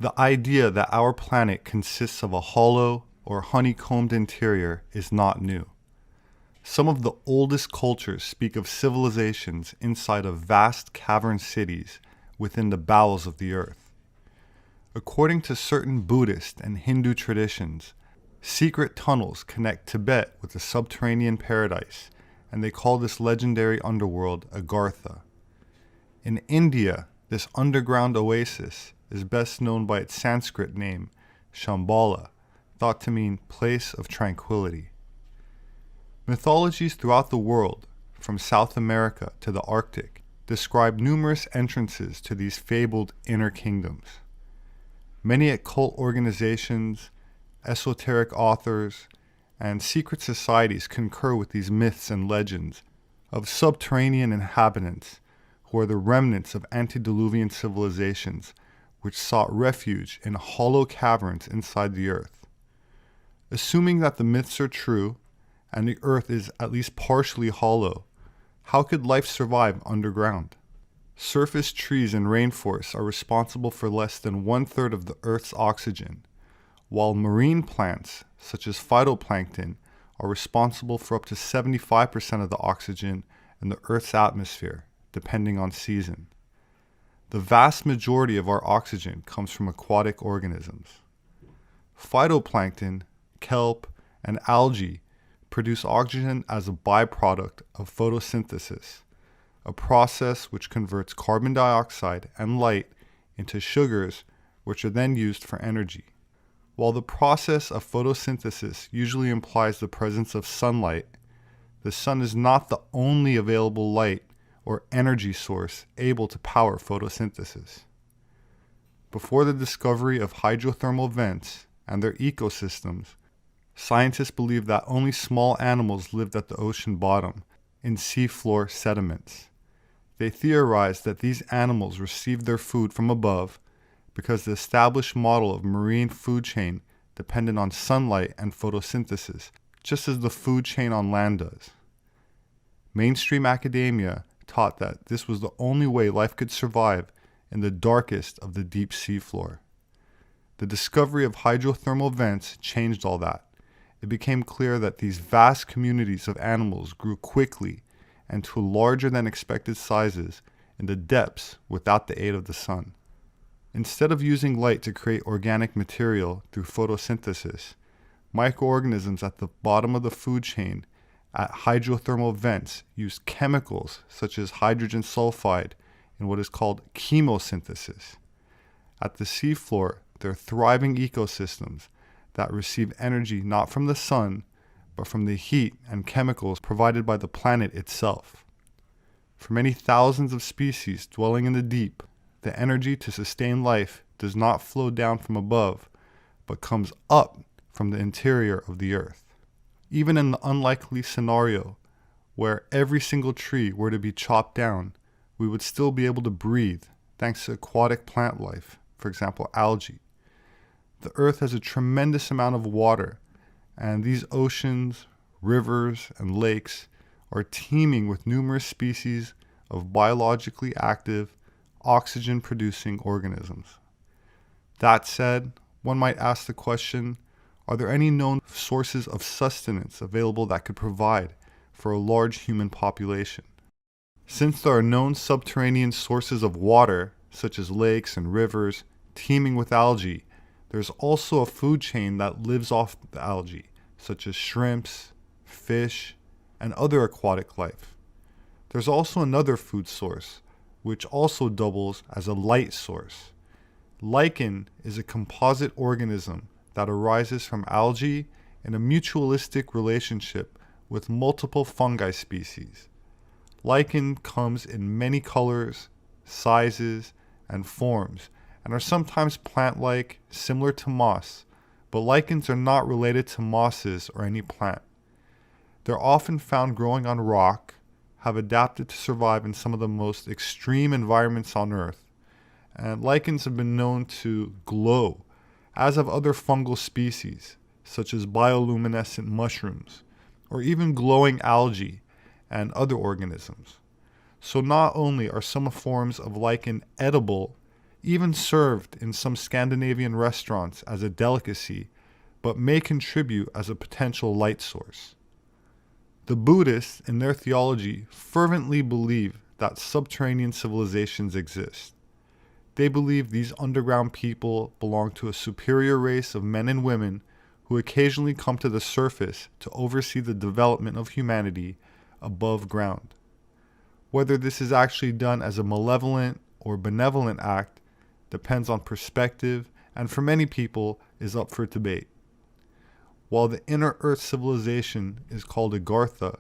The idea that our planet consists of a hollow or honeycombed interior is not new. Some of the oldest cultures speak of civilizations inside of vast cavern cities within the bowels of the earth. According to certain Buddhist and Hindu traditions, secret tunnels connect Tibet with the subterranean paradise, and they call this legendary underworld Agartha. In India, this underground oasis is best known by its Sanskrit name, Shambhala, thought to mean place of tranquility. Mythologies throughout the world, from South America to the Arctic, describe numerous entrances to these fabled inner kingdoms. Many occult organizations, esoteric authors, and secret societies concur with these myths and legends of subterranean inhabitants who are the remnants of antediluvian civilizations which sought refuge in hollow caverns inside the earth. Assuming that the myths are true, and the earth is at least partially hollow, how could life survive underground? Surface trees and rainforests are responsible for less than 1/3 of the earth's oxygen, while marine plants, such as phytoplankton, are responsible for up to 75% of the oxygen in the earth's atmosphere, depending on season. The vast majority of our oxygen comes from aquatic organisms. Phytoplankton, kelp, and algae produce oxygen as a byproduct of photosynthesis, a process which converts carbon dioxide and light into sugars, which are then used for energy. While the process of photosynthesis usually implies the presence of sunlight, the sun is not the only available light or energy source able to power photosynthesis. Before the discovery of hydrothermal vents and their ecosystems, scientists believed that only small animals lived at the ocean bottom in seafloor sediments. They theorized that these animals received their food from above because the established model of marine food chain depended on sunlight and photosynthesis, just as the food chain on land does. Mainstream academia taught that this was the only way life could survive in the darkest of the deep seafloor. The discovery of hydrothermal vents changed all that. It became clear that these vast communities of animals grew quickly and to larger than expected sizes in the depths without the aid of the sun. Instead of using light to create organic material through photosynthesis, microorganisms at the bottom of the food chain at hydrothermal vents use chemicals such as hydrogen sulfide in what is called chemosynthesis. At the seafloor, there are thriving ecosystems that receive energy not from the sun, but from the heat and chemicals provided by the planet itself. For many thousands of species dwelling in the deep, the energy to sustain life does not flow down from above, but comes up from the interior of the earth. Even in the unlikely scenario where every single tree were to be chopped down, we would still be able to breathe thanks to aquatic plant life, for example, algae. The earth has a tremendous amount of water, and these oceans, rivers, and lakes are teeming with numerous species of biologically active, oxygen-producing organisms. That said, one might ask the question, are there any known sources of sustenance available that could provide for a large human population? Since there are known subterranean sources of water, such as lakes and rivers, teeming with algae, there's also a food chain that lives off the algae, such as shrimps, fish, and other aquatic life. There's also another food source, which also doubles as a light source. Lichen is a composite organism that arises from algae in a mutualistic relationship with multiple fungi species. Lichen comes in many colors, sizes, and forms, and are sometimes plant-like, similar to moss, but lichens are not related to mosses or any plant. They're often found growing on rock, have adapted to survive in some of the most extreme environments on Earth, and lichens have been known to glow, as have other fungal species, such as bioluminescent mushrooms, or even glowing algae and other organisms. So not only are some forms of lichen edible, even served in some Scandinavian restaurants as a delicacy, but may contribute as a potential light source. The Buddhists, in their theology, fervently believe that subterranean civilizations exist. They believe these underground people belong to a superior race of men and women who occasionally come to the surface to oversee the development of humanity above ground. Whether this is actually done as a malevolent or benevolent act depends on perspective, and for many people is up for debate. While the inner earth civilization is called Agartha,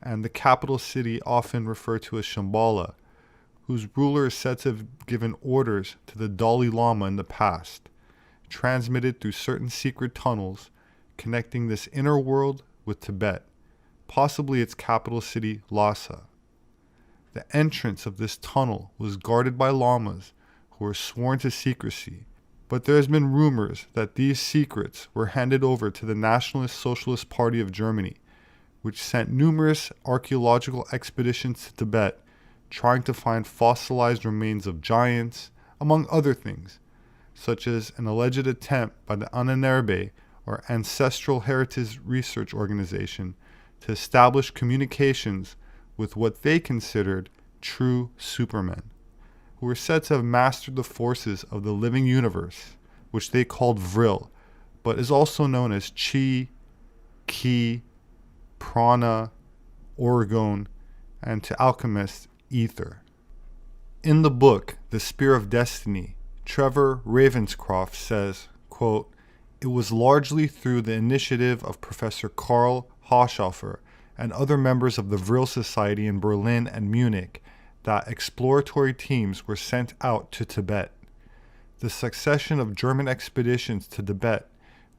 and the capital city often referred to as Shambhala, whose ruler is said to have given orders to the Dalai Lama in the past, transmitted through certain secret tunnels connecting this inner world with Tibet, possibly its capital city Lhasa. The entrance of this tunnel was guarded by lamas who were sworn to secrecy, but there has been rumors that these secrets were handed over to the Nationalist Socialist Party of Germany, which sent numerous archaeological expeditions to Tibet trying to find fossilized remains of giants, among other things, such as an alleged attempt by the Ahnenerbe, or Ancestral Heritage Research Organization, to establish communications with what they considered true supermen, who were said to have mastered the forces of the living universe, which they called Vril, but is also known as Chi, Ki, Prana, Orgone, and to alchemists, ether. In the book, The Spear of Destiny, Trevor Ravenscroft says, quote, "It was largely through the initiative of Professor Karl Hochhofer and other members of the Vril Society in Berlin and Munich that exploratory teams were sent out to Tibet. The succession of German expeditions to Tibet,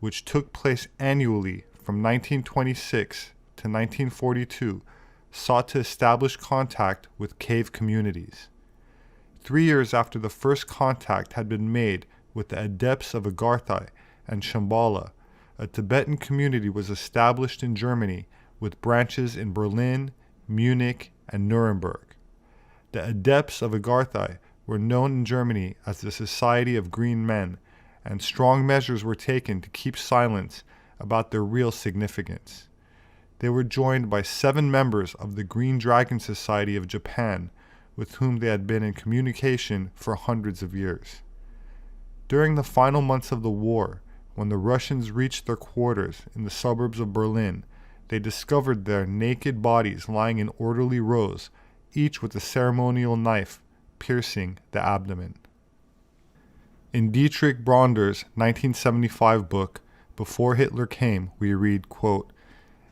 which took place annually from 1926 to 1942, sought to establish contact with cave communities. 3 years after the first contact had been made with the adepts of Agartha and Shambhala, a Tibetan community was established in Germany with branches in Berlin, Munich, and Nuremberg. The adepts of Agartha were known in Germany as the Society of Green Men, and strong measures were taken to keep silence about their real significance. They were joined by 7 members of the Green Dragon Society of Japan, with whom they had been in communication for hundreds of years. During the final months of the war, when the Russians reached their quarters in the suburbs of Berlin, they discovered their naked bodies lying in orderly rows, each with a ceremonial knife piercing the abdomen." In Dietrich Bronder's 1975 book, Before Hitler Came, we read, quote,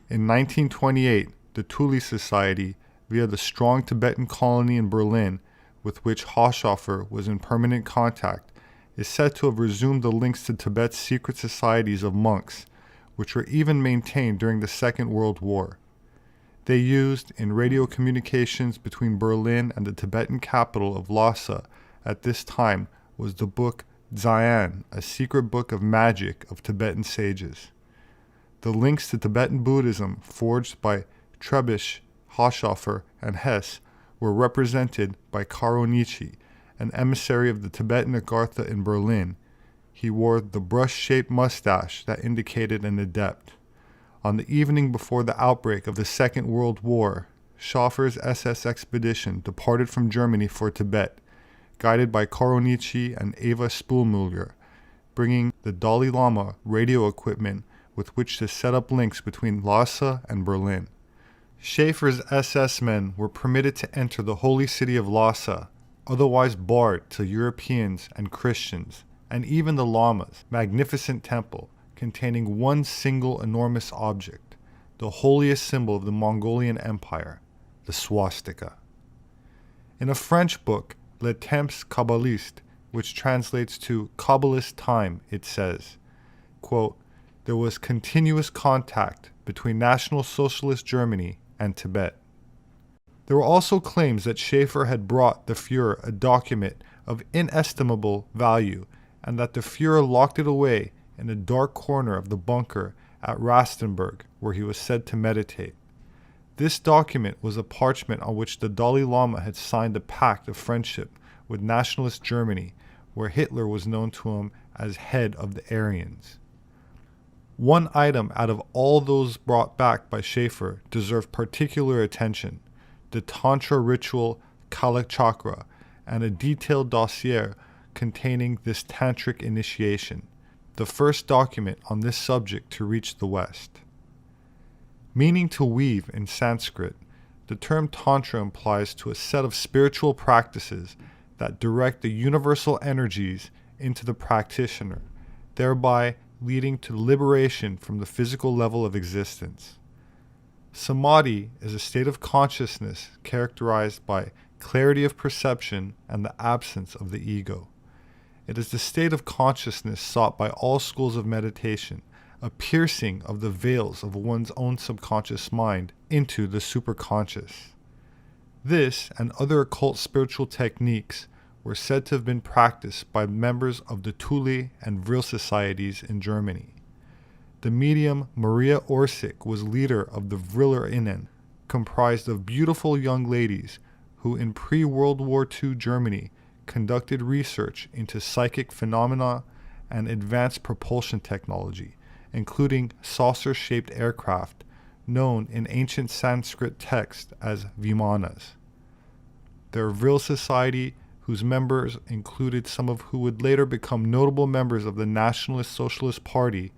"In 1928, the Thule Society, via the strong Tibetan colony in Berlin, with which Hochhofer was in permanent contact, is said to have resumed the links to Tibet's secret societies of monks, which were even maintained during the Second World War. They used, in radio communications between Berlin and the Tibetan capital of Lhasa at this time, was the book Dzyan, a secret book of magic of Tibetan sages. The links to Tibetan Buddhism forged by Trebisch, Hochhofer, and Hess were represented by Karo Nietzsche, an emissary of the Tibetan Agartha in Berlin. He wore the brush-shaped mustache that indicated an adept. On the evening before the outbreak of the Second World War, Schoffer's SS expedition departed from Germany for Tibet, guided by Karo Nietzsche and Eva Spoelmüller, bringing the Dalai Lama radio equipment with which to set up links between Lhasa and Berlin. Schaeffer's SS men were permitted to enter the holy city of Lhasa, otherwise barred to Europeans and Christians, and even the Lama's magnificent temple, containing one single enormous object, the holiest symbol of the Mongolian Empire, the swastika. In a French book, Le Temps Kabbaliste, which translates to Kabbalist Time, it says, quote, "There was continuous contact between National Socialist Germany and Tibet." There were also claims that Schaeffer had brought the Fuhrer a document of inestimable value, and that the Fuhrer locked it away in a dark corner of the bunker at Rastenburg, where he was said to meditate. This document was a parchment on which the Dalai Lama had signed a pact of friendship with nationalist Germany, where Hitler was known to him as head of the Aryans. One item out of all those brought back by SEPEHR deserved particular attention: the Tantra ritual Kala Chakra, and a detailed dossier containing this tantric initiation, the first document on this subject to reach the West. Meaning to weave in Sanskrit, the term Tantra implies to a set of spiritual practices that direct the universal energies into the practitioner, thereby leading to liberation from the physical level of existence. Samadhi is a state of consciousness characterized by clarity of perception and the absence of the ego. It is the state of consciousness sought by all schools of meditation, a piercing of the veils of one's own subconscious mind into the superconscious. This and other occult spiritual techniques were said to have been practiced by members of the Thule and Vril societies in Germany. The medium Maria Orsic was leader of the Vrillerinnen, comprised of beautiful young ladies who in pre-World War II Germany conducted research into psychic phenomena and advanced propulsion technology, including saucer-shaped aircraft known in ancient Sanskrit texts as vimanas. Their Vril society, whose members included some of who would later become notable members of the Nationalist Socialist Party,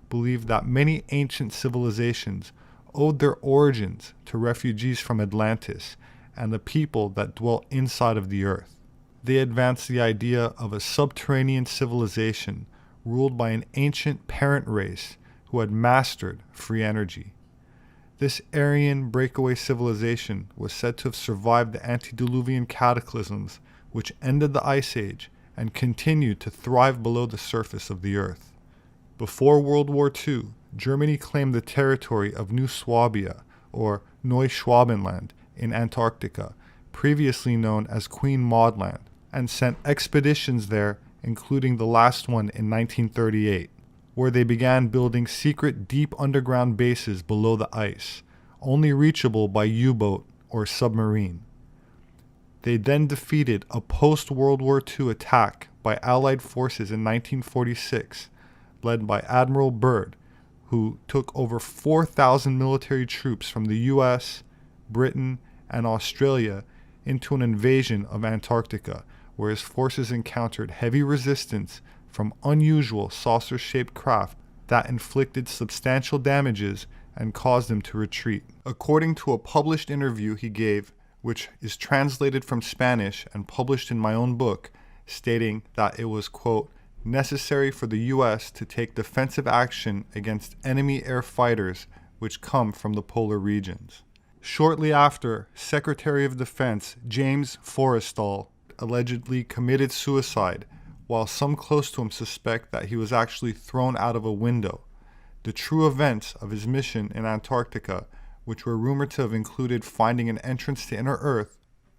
believed that many ancient civilizations owed their origins to refugees from Atlantis and the people that dwelt inside of the earth. They advanced the idea of a subterranean civilization ruled by an ancient parent race who had mastered free energy. This Aryan breakaway civilization was said to have survived the antediluvian cataclysms which ended the Ice Age and continued to thrive below the surface of the earth. Before World War II, Germany claimed the territory of New Swabia, or Neuschwabenland, in Antarctica, previously known as Queen Maud Land, and sent expeditions there, including the last one in 1938, where they began building secret deep underground bases below the ice, only reachable by U-boat or submarine. They then defeated a post-World War II attack by Allied forces in 1946, led by Admiral Byrd, who took over 4,000 military troops from the US, Britain, and Australia into an invasion of Antarctica, where his forces encountered heavy resistance from unusual saucer-shaped craft that inflicted substantial damages and caused him to retreat. According to a published interview he gave, which is translated from Spanish and published in my own book, stating that it was, quote, necessary for the U.S. to take defensive action against enemy air fighters which come from the polar regions. Shortly after, Secretary of Defense James Forrestal allegedly committed suicide, while some close to him suspect that he was actually thrown out of a window. The true events of his mission in Antarctica, which were rumored to have included finding an entrance to inner Earth,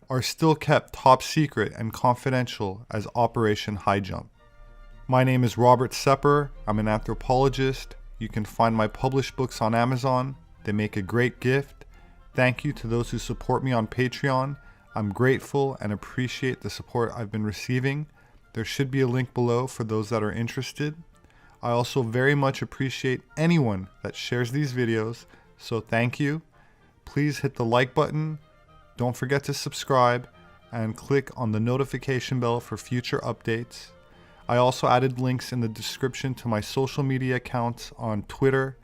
are still kept top secret and confidential as Operation High Jump. My name is Robert SEPEHR. I'm an anthropologist. You can find my published books on Amazon. They make a great gift. Thank you to those who support me on Patreon. I'm grateful and appreciate the support I've been receiving. There should be a link below for those that are interested. I also very much appreciate anyone that shares these videos, so thank you. Please hit the like button, don't forget to subscribe, and click on the notification bell for future updates. I also added links in the description to my social media accounts on Twitter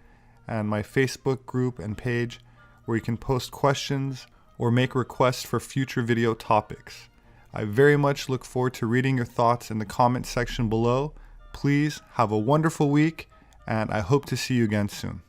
and my Facebook group and page, where you can post questions or make requests for future video topics. I very much look forward to reading your thoughts in the comment section below. Please have a wonderful week, and I hope to see you again soon.